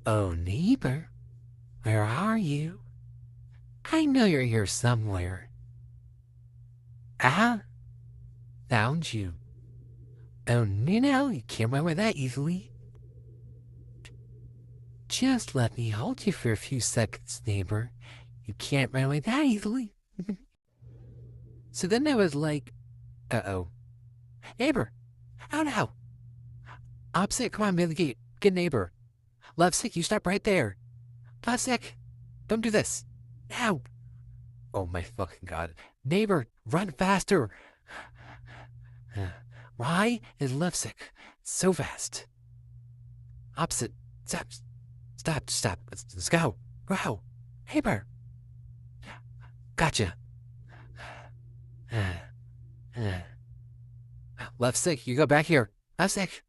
Oh, neighbor, where are you? I know you're here somewhere. Ah, found you. Oh, no, you can't run away that easily. Just let me hold you for a few seconds, neighbor. You can't run away that easily. So then I was like, uh-oh. Neighbor, oh no. Opposite, come on, man, the gate. Get neighbor. Love sick, you stop right there. Love sick, don't do this. Now. Oh my fucking god. Neighbor, run faster. Why is love sick so fast? Opposite, stop, stop. Let's go. Wow. Neighbor. Gotcha. Love sick, you go back here. Love sick.